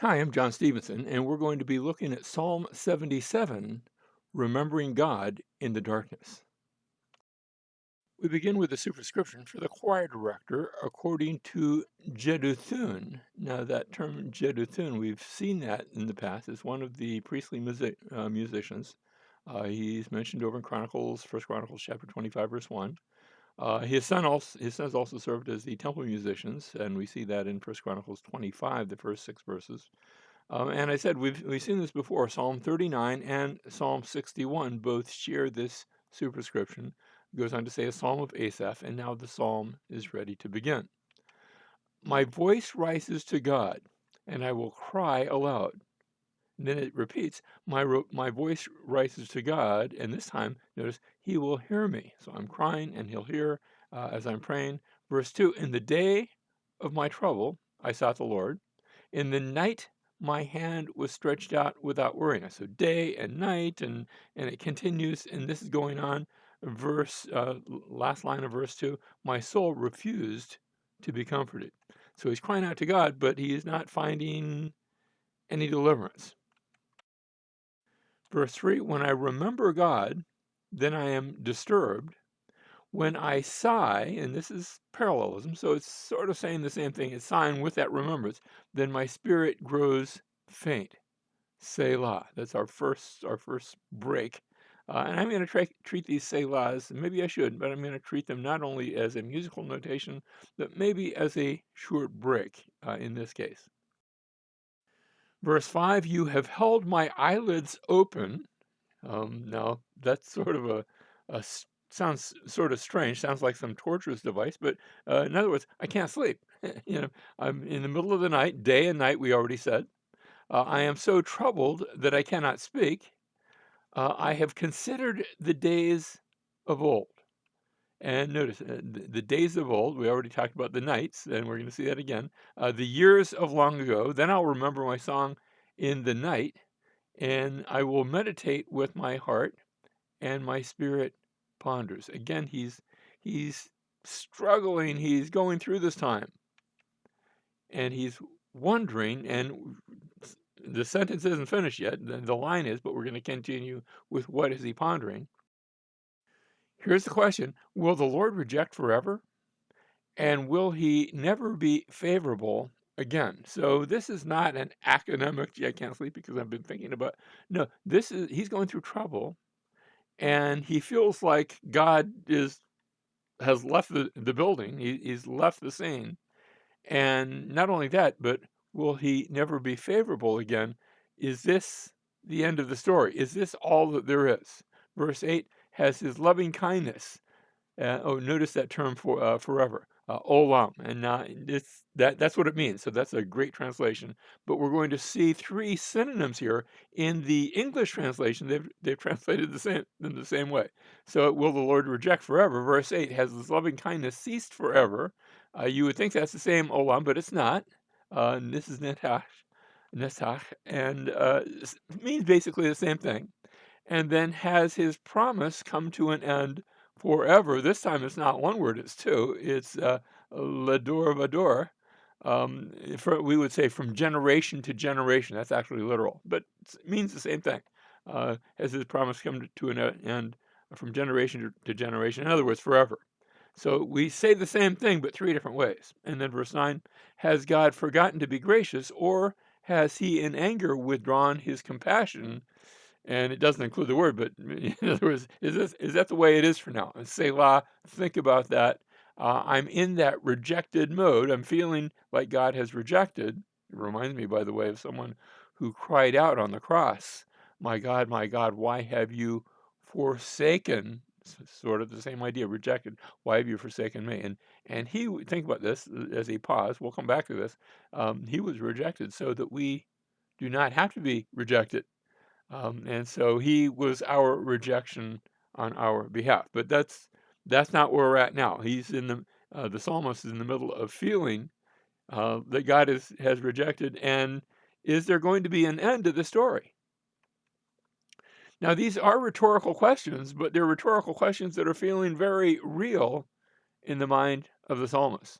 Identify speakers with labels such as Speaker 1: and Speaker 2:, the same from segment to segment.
Speaker 1: Hi, I'm John Stevenson, and we're going to be looking at Psalm 77, Remembering God in the Darkness. We begin with a superscription for the choir director according to Jeduthun. Now, that term Jeduthun, we've seen that in the past as one of the priestly musicians. He's mentioned over in Chronicles, First Chronicles chapter 25, verse 1. His sons also served as the temple musicians, and we see that in First Chronicles 25, the first 6 verses. And I said we've seen this before. Psalm 39 and Psalm 61 both share this superscription. It goes on to say a psalm of Asaph, and now the psalm is ready to begin. My voice rises to God, and I will cry aloud. And then it repeats, my voice rises to God, and this time, notice, he will hear me. So I'm crying, and he'll hear as I'm praying. Verse 2, in the day of my trouble, I sought the Lord. In the night, my hand was stretched out without weariness. So day and night, and it continues, and this is going on. Last line of verse 2, my soul refused to be comforted. So he's crying out to God, but he is not finding any deliverance. Verse 3, when I remember God, then I am disturbed. When I sigh, and this is parallelism, so it's sort of saying the same thing, it's sighing with that remembrance, then my spirit grows faint. Selah. That's our first break. And I'm going to treat these selahs, maybe I should, but I'm going to treat them not only as a musical notation, but maybe as a short break in this case. Verse 5, you have held my eyelids open. Now, that's sort of sounds sort of strange, sounds like some torturous device, but in other words, I can't sleep. I'm in the middle of the night, day and night, we already said. I am so troubled that I cannot speak. I have considered the days of old. And notice the days of old, we already talked about the nights, and we're going to see that again. The years of long ago, then I'll remember my song in the night, and I will meditate with my heart, and my spirit ponders. Again, he's struggling, he's going through this time, and he's wondering, and the sentence isn't finished yet, the line is, but we're going to continue with what is he pondering. Here's the question, will the Lord reject forever? And will he never be favorable again? So this is not an academic, gee, I can't sleep because I've been thinking about, no, he's going through trouble, and he feels like God has left the building, he's left the scene. And not only that, but will he never be favorable again? Is this the end of the story? Is this all that there is? Verse 8 has his loving kindness. Notice that term for forever, olam, and that's what it means. So that's a great translation. But we're going to see three synonyms here in the English translation. They've translated in the same way. So will the Lord reject forever? Verse 8 has his loving kindness ceased forever. You would think that's the same olam, but it's not. And this is netach, and means basically the same thing. And then has his promise come to an end forever? This time it's not one word, it's two. It's lador vador. We would say from generation to generation. That's actually literal, but it means the same thing. Has his promise come to an end from generation to generation? In other words, forever. So we say the same thing, but three different ways. And then verse 9, has God forgotten to be gracious, or has he in anger withdrawn his compassion? And it doesn't include the word, but in other words, is that the way it is for now? And Selah, think about that. I'm in that rejected mode. I'm feeling like God has rejected. It reminds me, by the way, of someone who cried out on the cross, my God, why have you forsaken?" Sort of the same idea, rejected. Why have you forsaken me? And think about this as he paused. We'll come back to this. He was rejected so that we do not have to be rejected. And so he was our rejection on our behalf. But that's not where we're at now. The psalmist is in the middle of feeling that God has rejected, and is there going to be an end to the story? Now, these are rhetorical questions, but they're rhetorical questions that are feeling very real in the mind of the psalmist.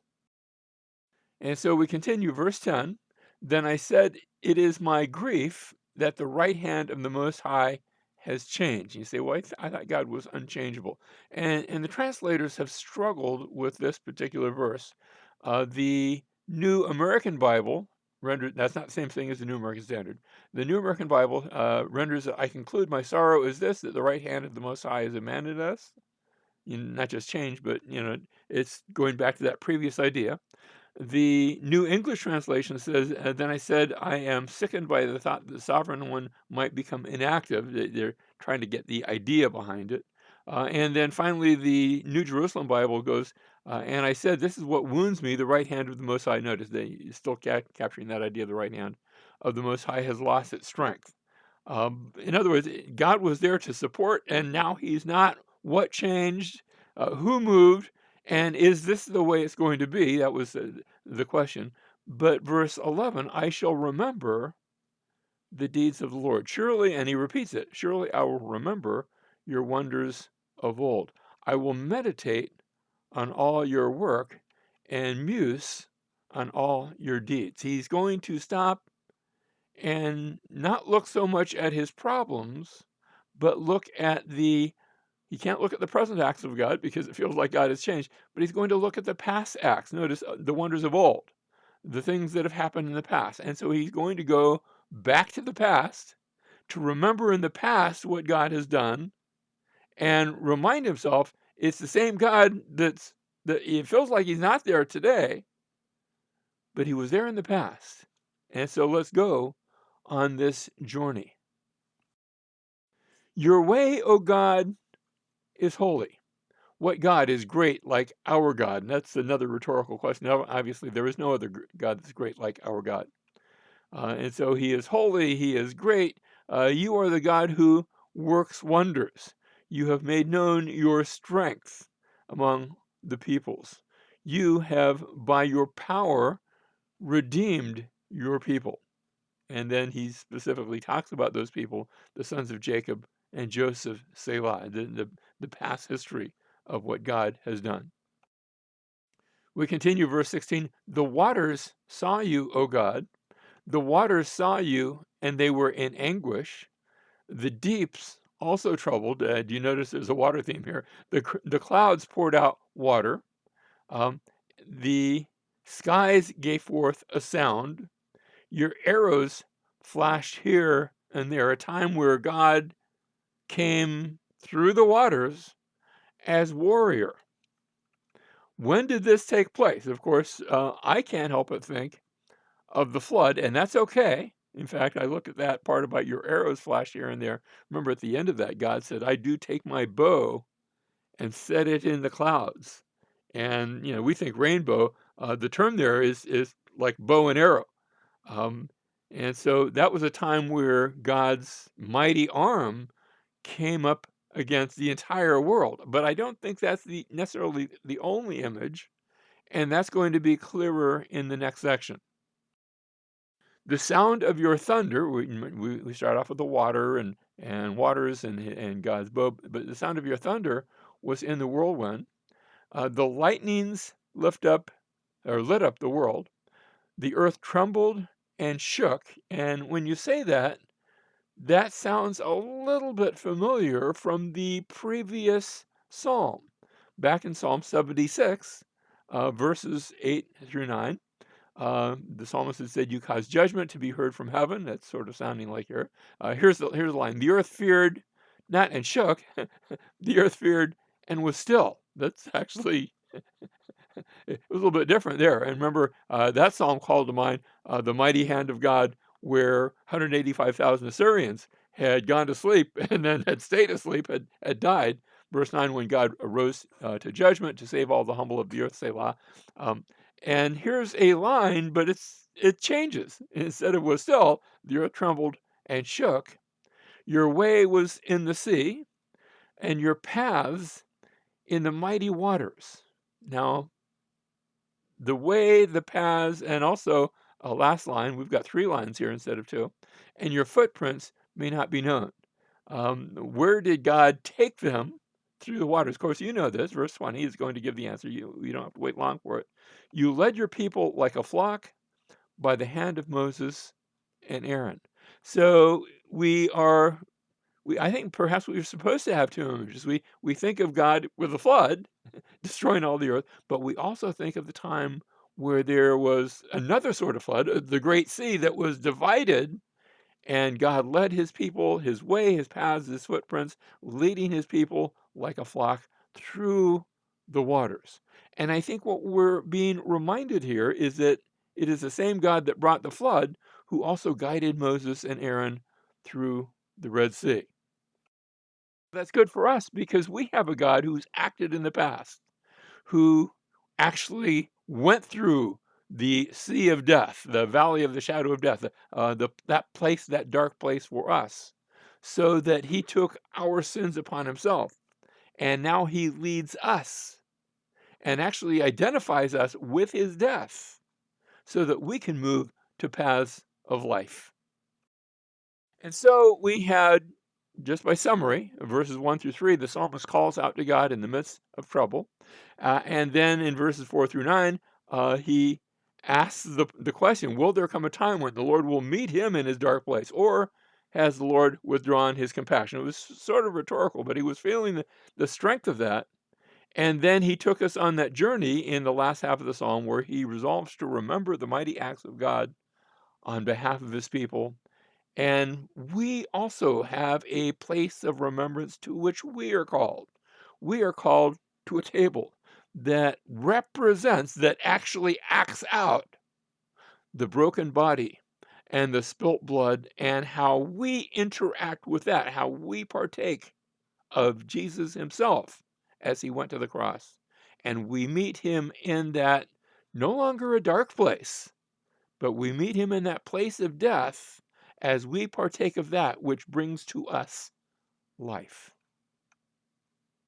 Speaker 1: And so we continue, verse 10. Then I said, "It is my grief that the right hand of the Most High has changed." You say, "Well, I thought God was unchangeable." And the translators have struggled with this particular verse. The New American Bible rendered that's not the same thing as the New American Standard. The New American Bible renders it, "I conclude my sorrow is this, that the right hand of the Most High has abandoned us." Not just changed, but it's going back to that previous idea. The New English Translation says, "Then I said, I am sickened by the thought that the sovereign one might become inactive." They're trying to get the idea behind it. And then finally, the New Jerusalem Bible goes, "And I said, this is what wounds me, the right hand of the Most High." Notice they still capturing that idea of the right hand of the Most High has lost its strength. In other words, God was there to support, and now he's not. What changed? Who moved? And is this the way it's going to be? That was the question. But verse 11, "I shall remember the deeds of the Lord. Surely," and he repeats it, "surely I will remember your wonders of old. I will meditate on all your work and muse on all your deeds." He's going to stop and not look so much at his problems, but look at he can't look at the present acts of God because it feels like God has changed, but he's going to look at the past acts. Notice the wonders of old, the things that have happened in the past. And so he's going to go back to the past to remember in the past what God has done and remind himself it's the same God that it feels like he's not there today, but he was there in the past. And so let's go on this journey. Your way, O God, is holy. What God is great like our God? And that's another rhetorical question. Now, obviously, there is no other God that's great like our God. And so he is holy, he is great. You are the God who works wonders. You have made known your strength among the peoples. You have, by your power, redeemed your people. And then he specifically talks about those people, the sons of Jacob and Joseph, Selah, the past history of what God has done. We continue, verse 16. "The waters saw you, O God. The waters saw you, and they were in anguish. The deeps also troubled." Do you notice there's a water theme here? The clouds poured out water. Um, the skies gave forth a sound. Your arrows flashed here and there, a time where God came through the waters as warrior. When did this take place? Of course, I can't help but think of the flood, and that's okay. In fact, I look at that part about your arrows flash here and there. Remember, at the end of that, God said, "I do take my bow and set it in the clouds." And we think rainbow. The term there is like bow and arrow. Um, and so that was a time where God's mighty arm came up against the entire world. But I don't think that's necessarily the only image, and that's going to be clearer in the next section. The sound of your thunder, we start off with the water and waters and God's bow, but the sound of your thunder was in the whirlwind. The lightnings lit up the world. The earth trembled and shook. And when you say that, that sounds a little bit familiar from the previous psalm. Back in Psalm 76, verses 8 through 9, the psalmist had said, "You cause judgment to be heard from heaven." That's sort of sounding like here. Here's the line: "The earth feared, not and shook. The earth feared and was still." That's actually it was a little bit different there. And remember, that psalm called to mind the mighty hand of God, where 185,000 Assyrians had gone to sleep and then had stayed asleep, had died. Verse 9, when God arose to judgment to save all the humble of the earth, Selah. Um, and here's a line, but it changes. Instead of was still, the earth trembled and shook. Your way was in the sea, and your paths in the mighty waters. Now, the way, the paths, and also a last line, we've got three lines here instead of two, and your footprints may not be known. Where did God take them through the waters? Of course, you know this. Verse 20 is going to give the answer. You don't have to wait long for it. You led your people like a flock by the hand of Moses and Aaron. So I think perhaps we're supposed to have two images. We think of God with a flood, destroying all the earth, but we also think of the time where there was another sort of flood, the Great Sea that was divided, and God led his people, his way, his paths, his footprints, leading his people like a flock through the waters. And I think what we're being reminded here is that it is the same God that brought the flood who also guided Moses and Aaron through the Red Sea. That's good for us because we have a God who's acted in the past, who actually went through the sea of death, the valley of the shadow of death, that place, that dark place for us, so that he took our sins upon himself. And now he leads us and actually identifies us with his death so that we can move to paths of life. And so we had, just by summary, verses 1 through 3, the psalmist calls out to God in the midst of trouble. And then in verses 4 through 9, he asks the question, will there come a time when the Lord will meet him in his dark place? Or has the Lord withdrawn his compassion? It was sort of rhetorical, but he was feeling the strength of that. And then he took us on that journey in the last half of the psalm where he resolves to remember the mighty acts of God on behalf of his people. And we also have a place of remembrance to which we are called. We are called to a table that represents, that actually acts out the broken body and the spilt blood and how we interact with that, how we partake of Jesus himself as he went to the cross. And we meet him in that no longer a dark place, but we meet him in that place of death as we partake of that which brings to us life.